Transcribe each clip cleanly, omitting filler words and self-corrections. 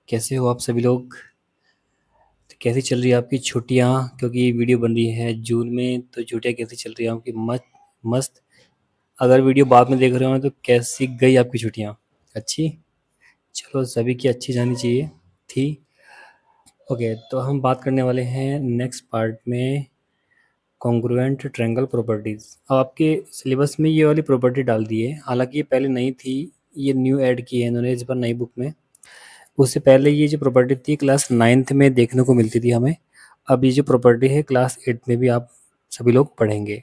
कैसे हो आप सभी लोग? तो कैसी चल रही है आपकी छुट्टियाँ? क्योंकि ये वीडियो बन रही है जून में, तो छुट्टियाँ कैसी चल रही है आपकी? मस्त मस्त। अगर वीडियो बाद में देख रहे हो तो कैसी गई आपकी छुट्टियाँ? अच्छी? चलो, सभी की अच्छी जानी चाहिए थी। ओके, तो हम बात करने वाले हैं नेक्स्ट पार्ट में कॉन्ग्रुएंट ट्रायंगल प्रॉपर्टीज़। अब आपके सिलेबस में ये वाली प्रॉपर्टी डाल दी है, हालांकि ये पहले नहीं थी, ये न्यू ऐड की है इन्होंने इस बार नई बुक में। उससे पहले ये जो प्रॉपर्टी थी क्लास 9th में देखने को मिलती थी हमें। अब ये जो प्रॉपर्टी है क्लास 8 में भी आप सभी लोग पढ़ेंगे।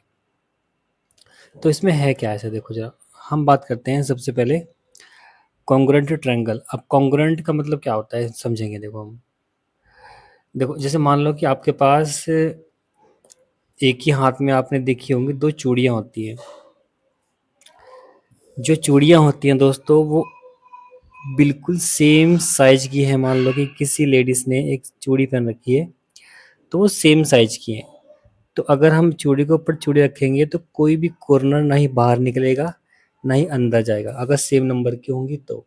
तो इसमें है क्या ऐसा, देखो जरा। हम बात करते हैं सबसे पहले कॉन्ग्रुएंट ट्रायंगल। अब कॉन्ग्रुएंट का मतलब क्या होता है समझेंगे। देखो हम, देखो जैसे मान लो कि आपके पास एक ही हाथ में आपने देखी होंगी दो चूड़ियाँ होती हैं। जो चूड़ियाँ होती हैं दोस्तों, वो बिल्कुल सेम साइज की है। मान लो कि किसी लेडीज ने एक चूड़ी पहन रखी है, तो वो सेम साइज की है। तो अगर हम चूड़ी के ऊपर चूड़ी रखेंगे तो कोई भी कॉर्नर ना ही बाहर निकलेगा ना ही अंदर जाएगा, अगर सेम नंबर की होंगी तो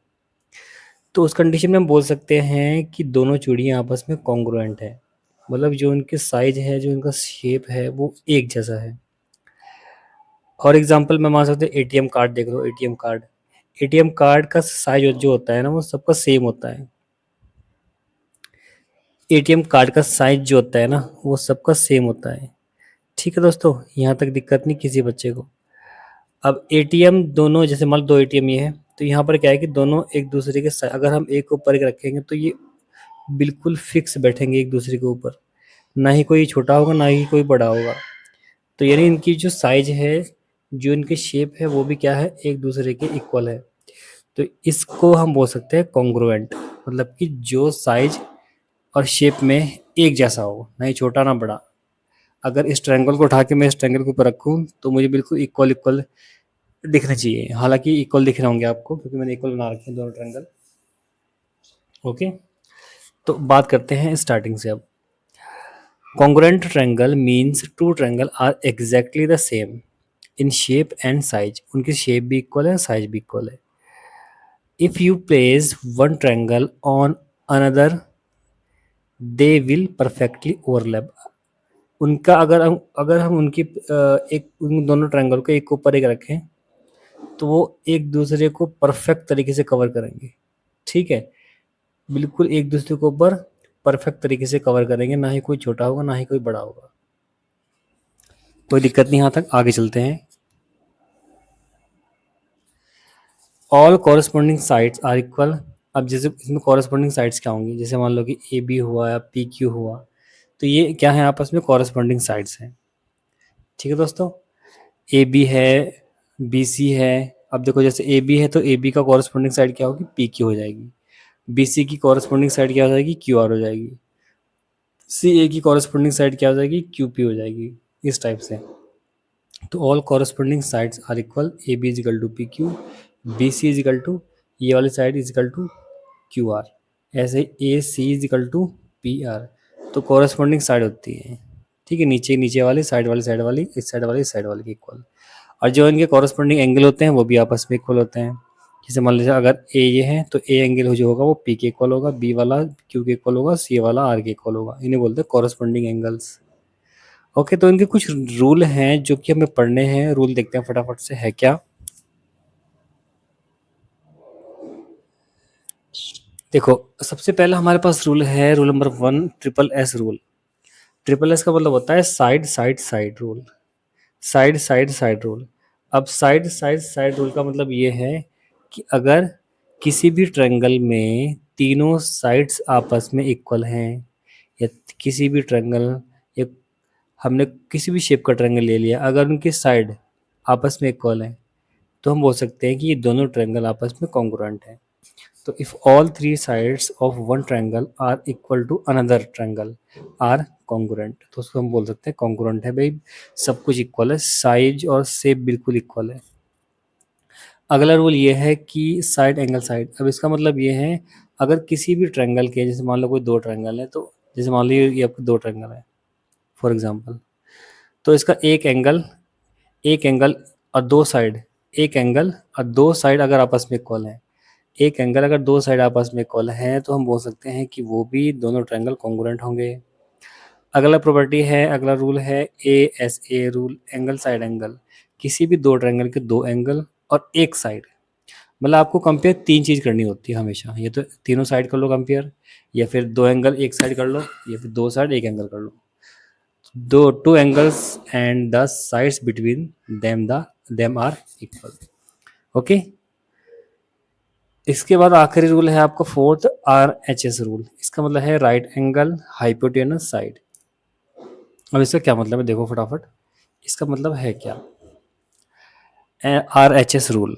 उस कंडीशन में हम बोल सकते हैं कि दोनों चूड़ियाँ आपस में कॉन्ग्रुएंट है। मतलब जो उनके साइज है, जो उनका शेप है, वो एक जैसा है। और एग्जांपल में मान सकते हैं एटीएम कार्ड देख लो। एटीएम कार्ड का साइज जो होता है ना, वो सबका सेम होता है। एटीएम कार्ड का साइज जो होता है ना, वो सबका सेम होता है। ठीक है दोस्तों, यहाँ तक दिक्कत नहीं किसी बच्चे को। अब एटीएम दोनों, जैसे मान लो दो एटीएम ये है, तो यहाँ पर क्या है कि दोनों एक दूसरे के अगर हम एक ऊपर एक रखेंगे तो ये बिल्कुल फिक्स बैठेंगे एक दूसरे के ऊपर। ना ही कोई छोटा होगा ना ही कोई बड़ा होगा। तो यानी इनकी जो साइज है, जो इनके शेप है, वो भी क्या है, एक दूसरे के इक्वल है। तो इसको हम बोल सकते हैं कॉन्ग्रुएंट। मतलब कि जो साइज और शेप में एक जैसा हो, ना ही छोटा ना बड़ा। अगर इस ट्रायंगल को उठा के मैं इस ट्रायंगल के ऊपर रखूँ तो मुझे बिल्कुल इक्वल इक्वल दिखने चाहिए। हालांकि इक्वल दिख रहे होंगे आपको क्योंकि मैंने इक्वल बना रखे हैं दोनों ट्रायंगल। ओके, तो बात करते हैं स्टार्टिंग से। अब congruent triangle means two triangle are exactly the same in shape and size. उनकी शेप भी इक्वल है, साइज भी इक्वल है। If you place one triangle on another they will perfectly overlap. उनका अगर हम उनकी एक उन दोनों ट्रायंगल को एक ऊपर एक रखें तो वो एक दूसरे को परफेक्ट तरीके से कवर करेंगे। ठीक है, बिल्कुल एक दूसरे के ऊपर परफेक्ट तरीके से कवर करेंगे, ना ही कोई छोटा होगा ना ही कोई बड़ा होगा। कोई दिक्कत नहीं, यहाँ तक आगे चलते हैं। All corresponding sides are equal. अब जैसे इसमें कॉरस्पॉन्डिंग साइड्स क्या होंगी, जैसे मान लो कि ए बी हुआ या पी क्यू हुआ, तो ये क्या है, आपस में कॉरस्पॉन्डिंग साइड्स हैं। ठीक है दोस्तों, ए बी है, बी सी है। अब देखो जैसे ए बी है तो ए बी का कॉरस्पॉन्डिंग साइड क्या होगी, पी क्यू हो जाएगी। बी सी की कॉरस्पॉन्डिंग साइड क्या हो जाएगी, क्यू आर हो जाएगी। सी ए की कॉरस्पॉन्डिंग साइड क्या हो जाएगी, क्यू पी हो जाएगी। इस टाइप से। तो all corresponding sides are equal. A B is equal to P Q, B C is equal to ये वाली side is equal to Q R. ऐसे A C is equal to P R. तो corresponding side होती है, ठीक है, नीचे नीचे वाली साइड वाली इस साइड वाली की इक्वल। और जो इनके कॉरस्पॉन्डिंग एंगल होते हैं वो भी आपस में इक्वल होते हैं। जैसे मान लीजिए अगर ए ये है तो ए एंगल जो होगा वो पी के इक्वल होगा, बी वाला क्यू के इक्वल होगा, सी वाला आर के इक्वल होगा। इन्हें बोलते हैं कॉरस्पॉन्डिंग एंगल्स। ओके, तो इनके कुछ रूल हैं जो कि हमें पढ़ने हैं। रूल देखते हैं फटाफट से, है क्या। देखो, सबसे पहला हमारे पास रूल है, rule number 1, triple S rule. Triple S का मतलब होता है side side side rule. Side side side rule. अब साइड साइड साइड रूल का मतलब ये है कि अगर किसी भी ट्रायंगल में तीनों साइड्स आपस में इक्वल हैं, या किसी भी ट्रायंगल, या हमने किसी भी शेप का ट्रायंगल ले लिया, अगर उनकी साइड आपस में इक्वल हैं तो हम बोल सकते हैं कि ये दोनों ट्रायंगल आपस में कॉन्ग्रुएंट हैं। तो if all three sides of one triangle are equal to another triangle are congruent, तो उसको हम बोल सकते हैं कॉन्ग्रुएंट है भाई। सब कुछ इक्वल है, साइज और शेप बिल्कुल इक्वल है। अगला रूल ये है कि साइड एंगल साइड। अब इसका मतलब ये है, अगर किसी भी ट्रायंगल के, जैसे मान लो कोई दो ट्रायंगल है, तो जैसे मान लो ये आपके दो ट्रायंगल है फॉर एग्जांपल, तो इसका एक एंगल और दो साइड, एक एंगल और दो साइड अगर आपस में इक्वल है, एक एंगल अगर दो साइड आपस में इक्वल है तो हम बोल सकते हैं कि वो भी दोनों ट्रायंगल कॉन्ग्रुएंट होंगे। अगला रूल है ASA rule, angle side angle. किसी भी दो ट्रायंगल के दो एंगल और एक साइड, मतलब आपको कंपेयर तीन चीज करनी होती है हमेशा, ये तो तीनों साइड कर लो कंपेयर, या फिर दो एंगल एक साइड कर लो, या फिर दो साइड एक एंगल कर लो। दो two angles and the sides between them are equal. Okay, इसके बाद आखिरी रूल है आपका फोर्थ, RHS रूल। इसका मतलब है राइट एंगल हाइपोटेनस साइड। अब इसका क्या मतलब है देखो फटाफट, इसका मतलब है क्या, RHS रूल।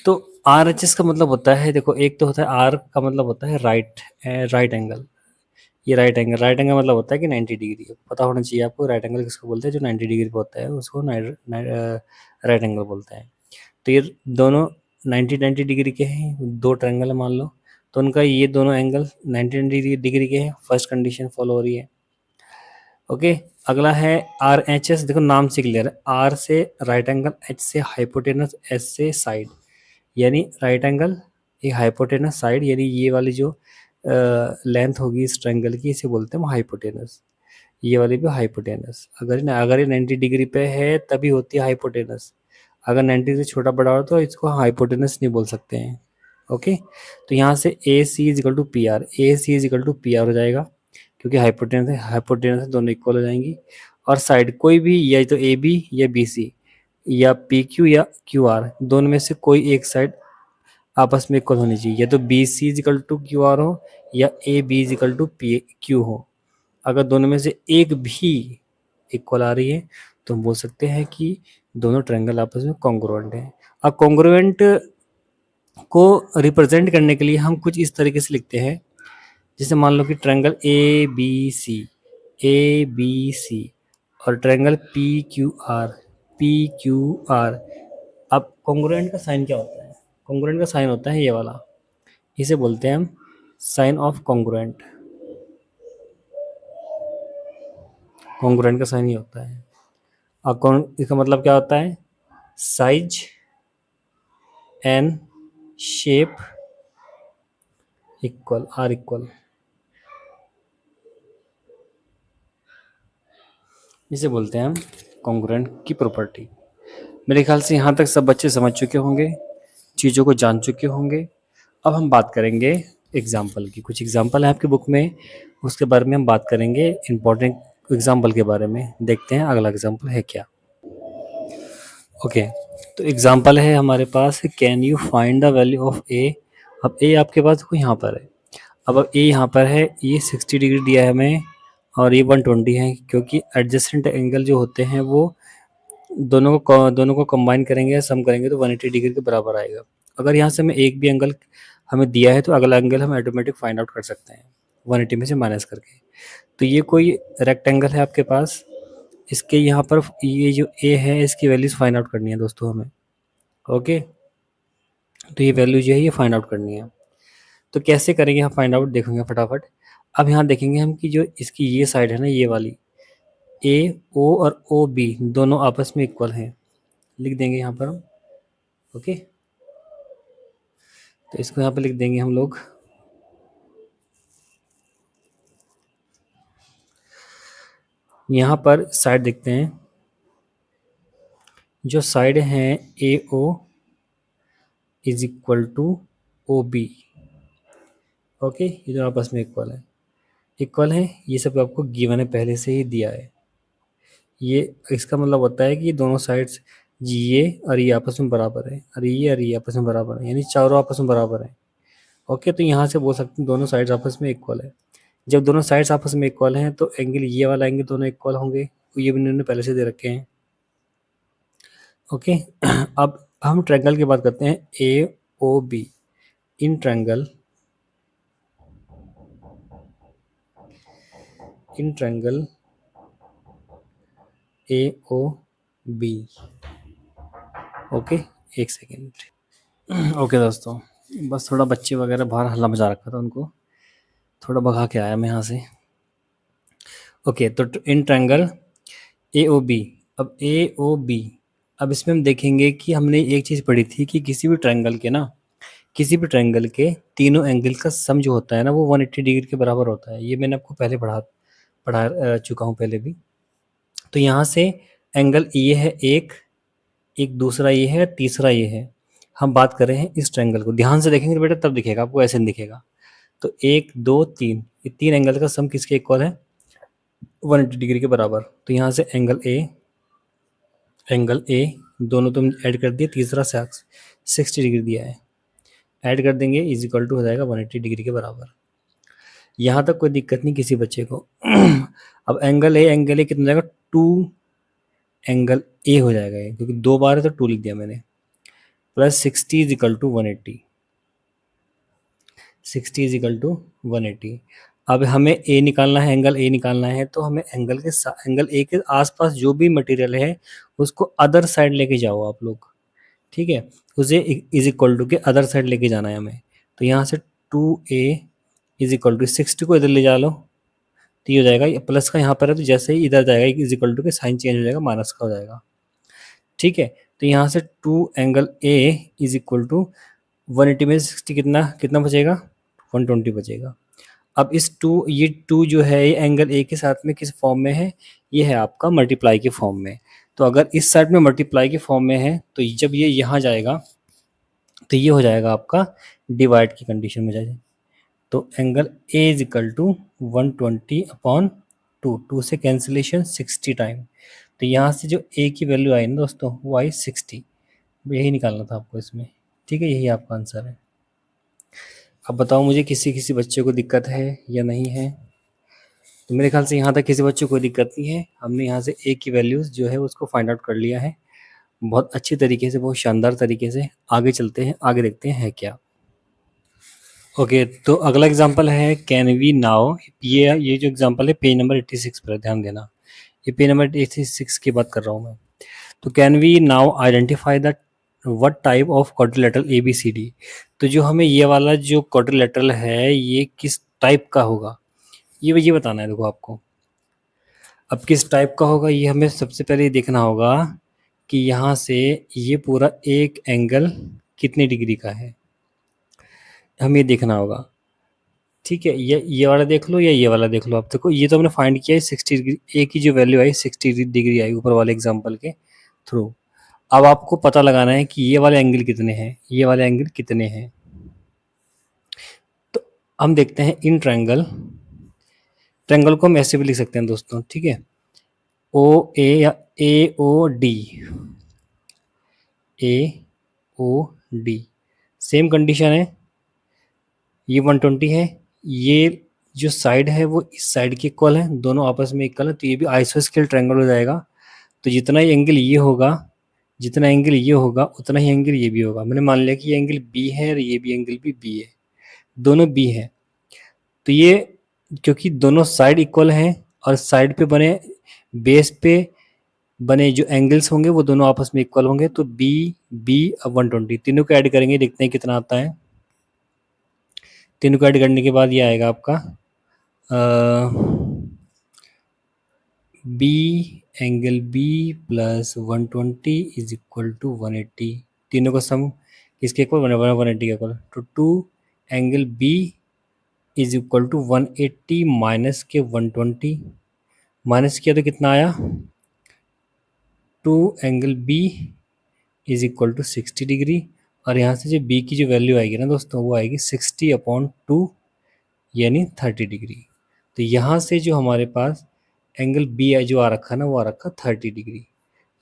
तो RHS का मतलब होता है, देखो एक तो होता है R का मतलब होता है राइट एंगल। ये राइट एंगल मतलब होता है कि 90 डिग्री। पता होना चाहिए आपको राइट एंगल किसको बोलते हैं, जो 90 डिग्री पे होता है उसको राइट एंगल बोलते हैं। तो ये दोनों 90 डिग्री के हैं, दो ट्रायंगल मान लो, तो उनका ये दोनों एंगल 90 डिग्री के हैं, फर्स्ट कंडीशन फॉलो हो रही है। ओके, अगला है RHS। देखो नाम से क्लियर है, R से राइट एंगल, H से हाइपोटेनस, S से साइड, यानी राइट एंगल ये हाइपोटेनस साइड, यानी ये वाली जो लेंथ होगी इस ट्रायंगल की इसे बोलते हैं हम हाइपोटेनस। ये वाली भी हाइपोटेनस, अगर ये 90 डिग्री पे है तभी होती है हाइपोटेनस। अगर 90 से छोटा बड़ा हो तो इसको हाइपोटेनस नहीं बोल सकते हैं। ओके, तो यहाँ से A C is equal to P R, A C is equal to P R हो जाएगा, क्योंकि हाइपोटेनस दोनों इक्वल हो जाएंगी। और साइड कोई भी, या तो ए बी या बी सी या पी क्यू या क्यू आर, दोनों में से कोई एक साइड आपस में इक्वल होनी चाहिए, या तो B C is equal to Q R हो या A B is equal to P Q हो। अगर दोनों में से एक भी इक्वल आ रही है तो हम बोल सकते हैं कि दोनों ट्रायंगल आपस में कॉन्ग्रुएंट हैं। अब कॉन्ग्रुएंट को रिप्रेजेंट करने के लिए हम कुछ इस तरीके से लिखते हैं, जैसे मान लो कि ट्रायंगल ए बी सी और ट्रायंगल पी क्यू आर। अब कॉन्ग्रुएंट का साइन क्या होता है, कॉन्ग्रुएंट का साइन होता है ये वाला, इसे बोलते हैं हम साइन ऑफ कॉन्ग्रुएंट। कॉन्ग्रुएंट का साइन ये होता है। अब इसका मतलब क्या होता है, size and shape equal are equal, इसे बोलते हैं हम कॉन्ग्रुएंट की प्रॉपर्टी। मेरे ख्याल से यहाँ तक सब बच्चे समझ चुके होंगे, चीज़ों को जान चुके होंगे। अब हम बात करेंगे एग्जाम्पल की, कुछ एग्जाम्पल है आपकी बुक में, उसके बारे में हम बात करेंगे, इंपॉर्टेंट एग्जाम्पल के बारे में। देखते हैं अगला एग्जाम्पल है क्या। ओके, तो एग्जाम्पल है हमारे पास, can you find the value of A. अब ए आपके पास देखो यहाँ पर है, अब ए यहाँ पर है, ये 60 डिग्री दिया है हमें और ये 120 है, क्योंकि एडजेसेंट एंगल जो होते हैं वो दोनों को कंबाइन करेंगे, सम करेंगे तो 180 डिग्री के बराबर आएगा। अगर यहाँ से हमें एक भी एंगल हमें दिया है तो अगला एंगल हम ऑटोमेटिक फाइंड आउट कर सकते हैं 180 में से माइनस करके। तो ये कोई रेक्टेंगल है आपके पास, इसके यहाँ पर ये जो ए है इसकी वैल्यूज फाइंड आउट करनी है दोस्तों हमें। ओके, तो ये वैल्यू जो है ये फाइंड आउट करनी है। तो कैसे करेंगे हम फाइंड आउट, देखेंगे फटाफट। अब यहाँ देखेंगे हम कि जो इसकी ये साइड है ना, ये वाली ए ओ और ओ बी दोनों आपस में इक्वल हैं, लिख देंगे यहाँ पर हम। ओके, तो इसको यहाँ पे लिख देंगे हम लोग। यहाँ पर साइड देखते हैं, जो साइड है A O is equal to O B. Okay, ये दोनों आपस में इक्वल है, ये सब आपको गिवन है, पहले से ही दिया है। ये इसका मतलब होता है कि दोनों साइड्स ये और ये आपस में बराबर है, और ये आपस में बराबर है, यानी चारों आपस में बराबर है। ओके, तो यहाँ से बोल सकते हैं दोनों साइड्स आपस में इक्वल है। जब दोनों साइड्स आपस में इक्वल हैं तो एंगल, ये वाला एंगल दोनों इक्वल होंगे, ये भी इन्होंने पहले से दे रखे हैं। ओके, अब हम ट्रायंगल की बात करते हैं A O B. In triangle A O B. Okay, एक सेकेंड। ओके दोस्तों, बस थोड़ा बच्चे वगैरह बाहर हल्ला मचा रखा था, उनको थोड़ा भगा के आया मैं यहाँ से। ओके, तो इन ट्रायंगल ए ओ बी, अब ए ओ बी, अब इसमें हम देखेंगे कि हमने एक चीज़ पढ़ी थी कि किसी भी ट्रायंगल के ना, किसी भी ट्रायंगल के तीनों एंगल का सम जो होता है ना वो 180 डिग्री के बराबर होता है। ये मैंने आपको पहले पढ़ा पढ़ा चुका हूँ पहले भी। तो यहाँ से एंगल ये है एक, एक दूसरा ये है, तीसरा ये है। हम बात कर रहे हैं इस ट्रायंगल को, ध्यान से देखेंगे तो बेटा तब दिखेगा आपको, ऐसे नहीं दिखेगा। तो एक दो तीन, ये तीन एंगल का सम किसके इक्वल है? 180 डिग्री के बराबर। तो यहाँ से एंगल ए दोनों तुम ऐड कर दिए, तीसरा 60 डिग्री दिया है, ऐड कर देंगे, इज इक्वल टू हो जाएगा 180 डिग्री के बराबर। यहाँ तक कोई दिक्कत नहीं किसी बच्चे को। अब एंगल ए कितना हो जाएगा? 2 एंगल ए हो जाएगा ये, क्योंकि 2 बार है तो 2 लिख दिया मैंने, plus 60 is equal to 180, 60 is equal to 180। अब हमें ए निकालना है, एंगल ए निकालना है, तो हमें एंगल ए के आसपास जो भी मटेरियल है उसको अदर साइड लेके जाओ आप लोग, ठीक है, उसे इज इक्वल टू के अदर साइड लेके जाना है हमें। तो यहाँ से 2a इज इक्वल टू 60 को इधर ले जा लो, तो ये हो जाएगा, ये प्लस का यहाँ पर है तो जैसे ही इधर जाएगा इज इक्वल टू के साइन चेंज हो जाएगा, माइनस का हो जाएगा, ठीक है। तो यहाँ से 2 angle A is equal to 180 में 60 कितना कितना बचेगा? 120 बचेगा। अब इस ये 2 जो है ये एंगल ए के साथ में किस फॉर्म में है? ये है आपका मल्टीप्लाई के फॉर्म में। तो अगर इस साइड में मल्टीप्लाई के फॉर्म में है तो जब ये यहाँ जाएगा तो ये हो जाएगा आपका डिवाइड की कंडीशन में जाएगा। तो angle A is equal to 120/2, 2 से कैंसिलेशन 60 टाइम। तो यहाँ से जो ए की वैल्यू आई ना दोस्तों वो आई 60, यही निकालना था आपको इसमें, ठीक है, यही आपका आंसर है। अब बताओ मुझे किसी किसी बच्चे को दिक्कत है या नहीं है? तो मेरे ख्याल से यहाँ तक किसी बच्चे को कोई दिक्कत नहीं है। हमने यहाँ से ए की वैल्यूज़ जो है उसको फाइंड आउट कर लिया है बहुत अच्छी तरीके से, बहुत शानदार तरीके से। आगे चलते हैं, आगे देखते हैं है क्या। ओके, तो अगला एग्जांपल है कैन वी नाउ, ये जो एग्जांपल है पेज नंबर 86 पर, ध्यान देना, ये पेज नंबर 86 की बात कर रहा हूँ मैं। तो can we now identify the what type of quadrilateral A B C D. तो जो हमें ये वाला जो क्वाड्रिलेटरल है ये किस टाइप का होगा, ये बताना है देखो आपको। अब किस टाइप का होगा ये हमें सबसे पहले ये देखना होगा कि यहाँ से ये पूरा एक एंगल कितने डिग्री का है, हमें ये देखना होगा, ठीक है। ये वाला देख लो या ये वाला देख लो। आप देखो ये तो हमने फाइंड किया है 60 डिग्री, ए की जो वैल्यू आई 60 डिग्री आई ऊपर वाले एग्जांपल के थ्रू। अब आपको पता लगाना है कि ये वाले एंगल कितने हैं, ये वाले एंगल कितने हैं। तो हम देखते हैं इन ट्रायंगल को हम ऐसे भी लिख सकते हैं दोस्तों, ठीक है, ओ ए या ए ओ डी, ए ओ डी, सेम कंडीशन है, ये 120 है, ये जो साइड है वो इस साइड की इक्वल है, दोनों आपस में इक्वल है, तो ये भी आइसोस्केल ट्रायंगल हो जाएगा। तो जितना ही एंगल ये होगा, जितना एंगल ये होगा उतना ही एंगल ये भी होगा। मैंने मान लिया कि ये एंगल बी है और ये भी एंगल भी बी है, दोनों बी है। तो ये क्योंकि दोनों साइड इक्वल हैं और साइड पे बने बेस पे बने जो एंगल्स होंगे वो दोनों आपस में इक्वल होंगे, तो बी बी अब 120 तीनों को ऐड करेंगे, देखते हैं कितना आता है। तीनों को ऐड करने के बाद ये आएगा आपका B angle B plus 120 is equal to 180, तीनों का सम किसके इक्वल? 180 के इक्वल। तो 2 angle B is equal to 180 minus के 120, माइनस किया तो कितना आया? 2 angle B is equal to 60 degree, और यहाँ से जो बी की जो वैल्यू आएगी ना दोस्तों वो आएगी 60/2 यानी 30 डिग्री। तो यहाँ से जो हमारे पास एंगल बी जो आ रखा है ना वो आ रखा 30 डिग्री,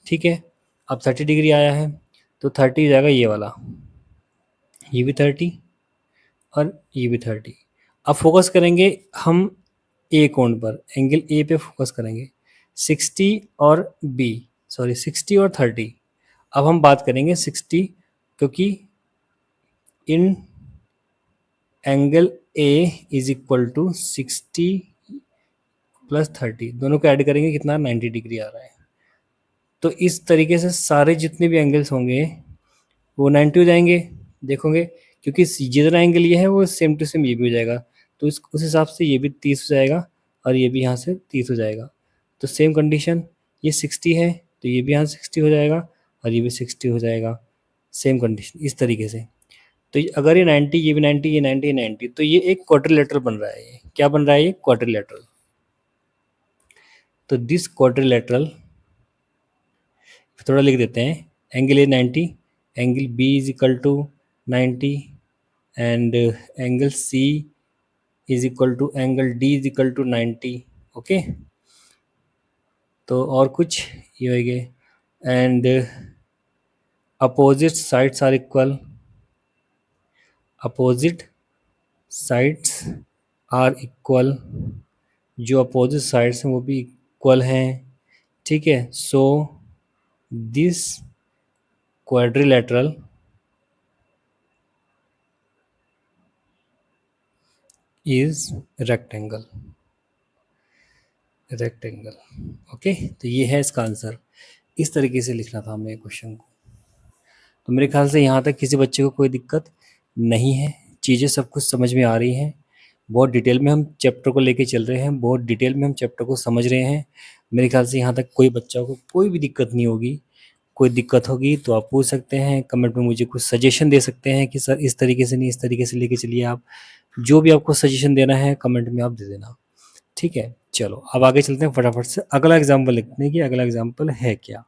ठीक है। अब 30 डिग्री आया है तो 30 हो जाएगा ये वाला, ये भी 30 और ये भी 30। अब फोकस करेंगे हम ए कोण पर, एंगल ए पे फोकस करेंगे, 60 और बी, सॉरी 60 और 30। अब हम बात करेंगे 60, क्योंकि in angle A is equal to 60 plus 30, दोनों को ऐड करेंगे कितना? 90 डिग्री आ रहा है। तो इस तरीके से सारे जितने भी एंगल्स होंगे वो 90 हो जाएंगे। देखोगे क्योंकि जितना एंगल ये है वो सेम टू सेम ये भी हो जाएगा, तो उस हिसाब से ये भी 30 हो जाएगा और ये भी यहाँ से 30 हो जाएगा। तो सेम कंडीशन, ये 60 है तो ये भी यहाँ 60 हो जाएगा और ये भी 60 हो जाएगा, सेम कंडीशन इस तरीके से। तो अगर ये 90, ये भी 90, ये 90, ये 90, तो ये एक क्वाड्रिलेटरल बन रहा है। ये क्या बन रहा है? ये क्वाड्रिलेटरल। तो दिस क्वाड्रिलेटरल, थोड़ा लिख देते हैं, angle A 90, angle B is equal to 90 and angle C is equal to angle D is equal to 90। Okay, तो और कुछ ये हो गए, and opposite sides are equal, opposite sides are equal, जो अपोजिट साइड्स हैं वो भी इक्वल हैं, ठीक है। So this quadrilateral is rectangle, rectangle. Okay, तो ये है इसका आंसर। इस तरीके से लिखना था हमें क्वेश्चन को। तो मेरे ख्याल से यहाँ तक किसी बच्चे को कोई दिक्कत नहीं है, चीज़ें सब कुछ समझ में आ रही हैं, बहुत डिटेल में हम चैप्टर को लेके चल रहे हैं, बहुत डिटेल में हम चैप्टर को समझ रहे हैं। मेरे ख्याल से यहाँ तक कोई बच्चा को कोई भी दिक्कत नहीं होगी। कोई दिक्कत होगी तो आप पूछ सकते हैं, कमेंट में मुझे कुछ सजेशन दे सकते हैं कि सर इस तरीके से नहीं, इस तरीके से लेके चलिए। आप जो भी आपको सजेशन देना है कमेंट में आप दे देना, ठीक है। चलो अब आगे चलते हैं फटाफट से, अगला एग्जाम्पल लिखते हैं कि अगला एग्जाम्पल है क्या।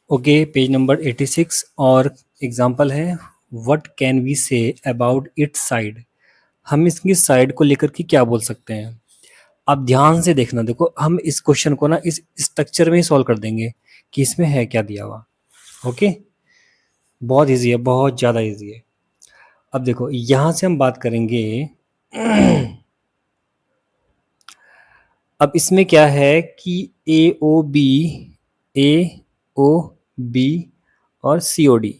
ओके, पेज नंबर 86 और एग्जाम्पल है, what can we say about its side. हम इसकी साइड को लेकर के क्या बोल सकते हैं। आप ध्यान से देखना, देखो हम इस क्वेश्चन को ना इस स्ट्रक्चर में ही सॉल्व कर देंगे कि इसमें है क्या दिया हुआ। ओके, बहुत इजी है, बहुत ज़्यादा इजी है। अब देखो यहाँ से हम बात करेंगे अब इसमें क्या है कि ए ओ बी और C O D,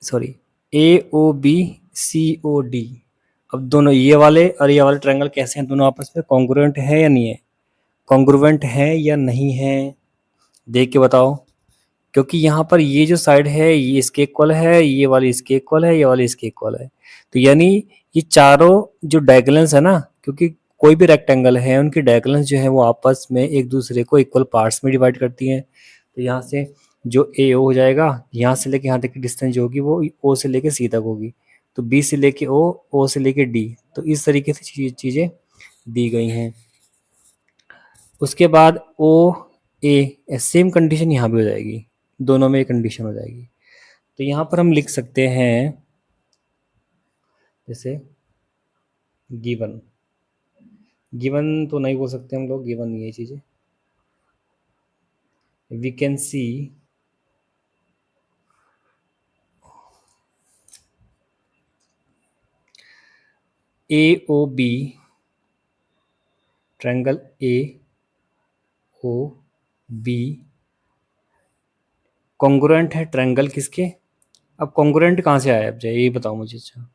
sorry A O B C O D. अब दोनों ये वाले और ये वाले ट्रायंगल कैसे हैं, दोनों आपस में कॉन्ग्रुएंट है या नहीं है, कॉन्ग्रुएंट है या नहीं है, देख के बताओ। क्योंकि यहाँ पर ये जो साइड है ये इसके इक्वल है, ये वाली इसके इक्वल है, ये वाली इसके इक्वल है, तो यानी ये चारों जो डायगोनल्स है ना, क्योंकि कोई भी रेक्टेंगल है उनकी डायगोनल्स जो है वो आपस में एक दूसरे को इक्वल पार्ट्स में डिवाइड करती हैं। तो यहाँ से जो ए ओ हो जाएगा, यहाँ से लेके यहाँ तक की डिस्टेंस जो होगी वो ओ से लेके सी तक होगी, तो बी से लेके ओ से लेके डी, तो इस तरीके से चीज़ें दी गई हैं। उसके बाद ओ ए सेम कंडीशन यहाँ भी हो जाएगी, दोनों में एक कंडीशन हो जाएगी। तो यहाँ पर हम लिख सकते हैं जैसे गिवन, गिवन तो नहीं बोल सकते हम लोग, गिवन नहीं है चीज़ें, we can see A O B, triangle A O B congruent है ट्रायंगल किसके। अब कॉन्ग्रुएंट कहाँ से आया, अब जाए ये बताओ मुझे। अच्छा,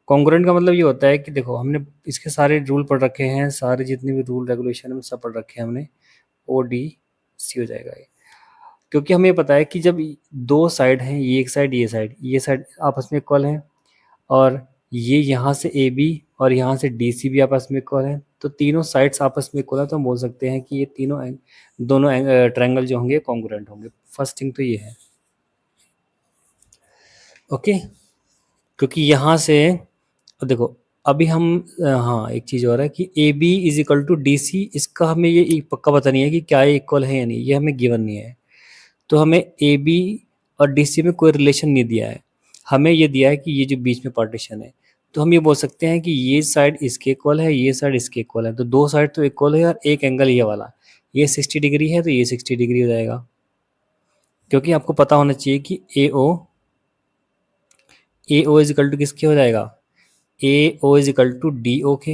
कॉन्ग्रुएंट का मतलब ये होता है कि देखो हमने इसके सारे रूल पढ़ रखे हैं, सारे जितने भी रूल रेगुलेशन हम सब पढ़ रखे हैं हमने, ओ डी सी हो जाएगा ये। क्योंकि हमें पता है कि जब दो साइड हैं, ये एक साइड ये साइड आपस में इक्वल है, और ये यहाँ से ए बी और यहाँ से डी सी भी आपस में इक्वल है, तो तीनों साइड्स आपस में इक्वल है, तो हम बोल सकते हैं कि ये दोनों ट्रायंगल जो होंगे कॉन्ग्रुएंट होंगे। फर्स्ट थिंग तो ये है। ओके, क्योंकि यहाँ से देखो अभी हम हाँ एक चीज़ और है कि A B is equal to D C, इसका हमें ये पक्का पता नहीं है कि क्या ये इक्वल है या नहीं, ये हमें गिवन नहीं है। तो हमें ए बी और डी सी में कोई रिलेशन नहीं दिया है, हमें ये दिया है कि ये जो बीच में पार्टीशन है, तो हम ये बोल सकते हैं कि ये साइड इसके इक्वल है, ये साइड इसके इक्वल है, तो दो साइड तो इक्वल है और एक एंगल ये वाला, ये 60 डिग्री है तो ये 60 डिग्री हो जाएगा। क्योंकि आपको पता होना चाहिए कि A O is equal to किसके हो जाएगा, A O is equal to D O के,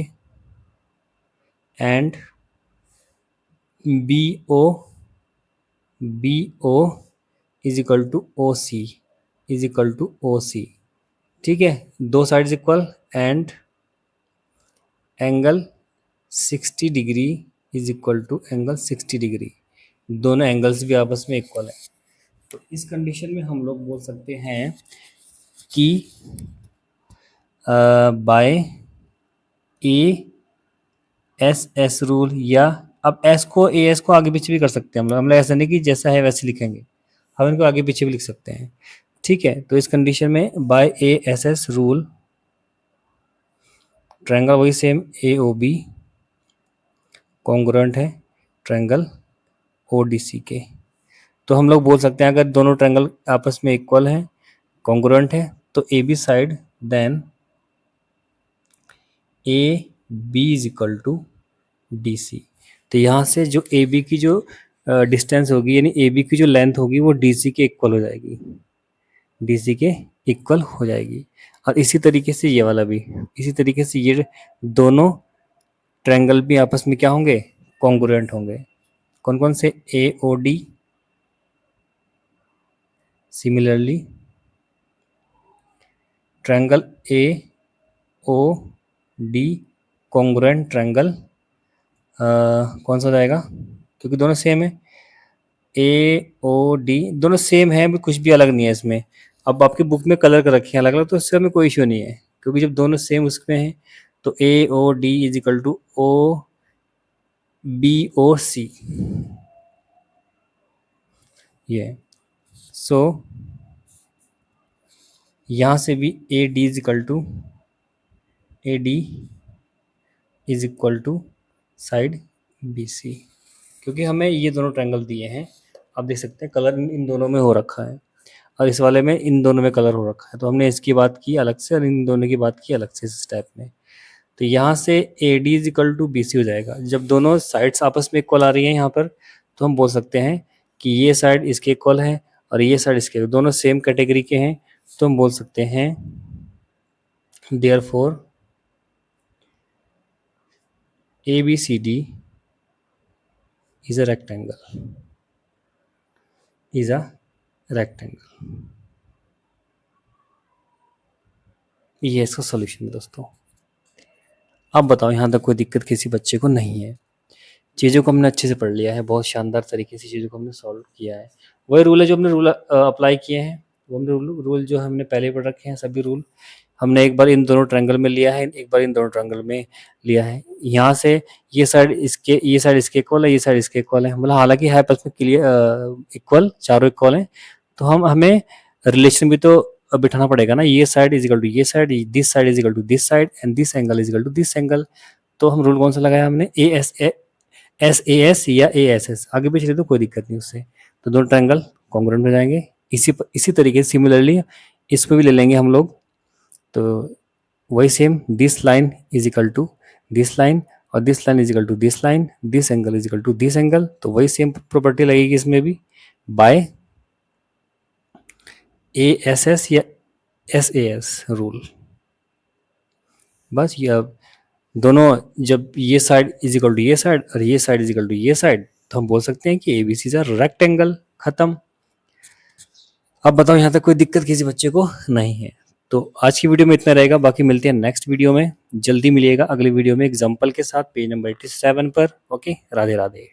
and B O is equal to O C, is equal to O C, ठीक है। दो sides equal and angle 60 degree is equal to angle 60 degree, दोनों angles भी आपस में equal है। तो इस कंडीशन में हम लोग बोल सकते हैं कि by A S S rule, या अब एस को ए एस को आगे पीछे भी कर सकते हैं हम लोग ऐसा नहीं कि जैसा है वैसे लिखेंगे, हम इनको आगे पीछे भी लिख सकते हैं। ठीक है, तो इस कंडीशन में by A S S rule triangle वही same A O B congruent है ट्रायंगल ओ डी सी के। तो हम लोग बोल सकते हैं अगर दोनों ट्रायंगल आपस में इक्वल हैं, कॉन्ग्रुएंट है, तो A B side then A B is equal to D C. तो यहाँ से जो ए बी की जो डिस्टेंस होगी, यानी ए बी की जो लेंथ होगी वो डी सी के इक्वल हो जाएगी, डी सी के इक्वल हो जाएगी। और इसी तरीके से ये वाला भी, इसी तरीके से ये दोनों ट्रायंगल भी आपस में क्या होंगे, कॉन्ग्रुएंट होंगे। कौन कौन से, A O D, similarly triangle A O D congruent triangle कौन सा हो जाएगा, क्योंकि दोनों सेम है, ए ओ डी दोनों सेम है, कुछ भी अलग नहीं है इसमें। अब आपकी बुक में कलर कर रखे हैं अलग अलग, तो इससे हमें कोई इश्यू नहीं है, क्योंकि जब दोनों सेम उसमें हैं तो A O D is equal to O B O C, ये। सो यहाँ से भी A D is equal to A D is equal to side B C, क्योंकि हमें ये दोनों ट्रायंगल दिए हैं। आप देख सकते हैं कलर इन दोनों में हो रखा है, और इस वाले में इन दोनों में कलर हो रखा है, तो हमने इसकी बात की अलग से और इन दोनों की बात की अलग से इस टाइप में। तो यहाँ से A D is equal to B C हो जाएगा। जब दोनों साइड्स आपस में इक्वल आ रही हैं यहाँ पर, तो हम बोल सकते हैं कि ये साइड इसके इक्वल है और ये साइड इसके, दोनों सेम कैटेगरी के हैं, तो हम बोल सकते हैं therefore A B C D is a rectangle, is a rectangle. ये इसका सॉल्यूशन है दोस्तों। अब बताओ यहाँ तक कोई दिक्कत किसी बच्चे को नहीं है, चीज़ों को हमने अच्छे से पढ़ लिया है, बहुत शानदार तरीके से चीज़ों को हमने सॉल्व किया है। वही रूल है जो हमने रूल अप्लाई किए हैं, वो हमने रूल जो हमने पहले पढ़ रखे हैं, सभी रूल हमने एक बार इन दोनों ट्रायंगल में लिया है, एक बार इन दोनों ट्रायंगल में लिया है। यहाँ से ये साइड इसके इक्वल है, ये साइड इसके इक्वल है, मतलब हालांकि है आपस में क्लियर इक्वल, चारों इक्वल हैं, तो हमें रिलेशन भी तो बिठाना पड़ेगा ना, ये साइड इज इक्वल टू ये side, this side is equal to this side, and this angle is equal to this angle. तो हम रूल कौन सा लगाया हमने, एस ए एस या ए एस एस, आगे पीछे ले तो कोई दिक्कत नहीं उससे, तो दोनों ट्रायंगल कॉन्ग्रुएंट हो जाएंगे। इसी तरीके से सिमिलरली इसमें भी ले लेंगे हम लोग, तो वही same, this line is equal to this line और this line is equal to this line, this angle is equal to this angle, तो वही सेम प्रॉपर्टी लगेगी इसमें भी, बाय ए एस एस या एस ए एस रूल। बस ये, अब दोनों जब ये साइड इज इक्वल टू ये साइड और ये साइड इज इक्वल टू ये साइड, तो हम बोल सकते हैं कि A B C is a rectangle, खत्म। अब बताओ यहाँ तक कोई दिक्कत किसी बच्चे को नहीं है। तो आज की वीडियो में इतना रहेगा, बाकी मिलते हैं नेक्स्ट वीडियो में, जल्दी मिलिएगा अगली वीडियो में एग्जाम्पल के साथ पेज नंबर 87 पर। ओके, राधे राधे।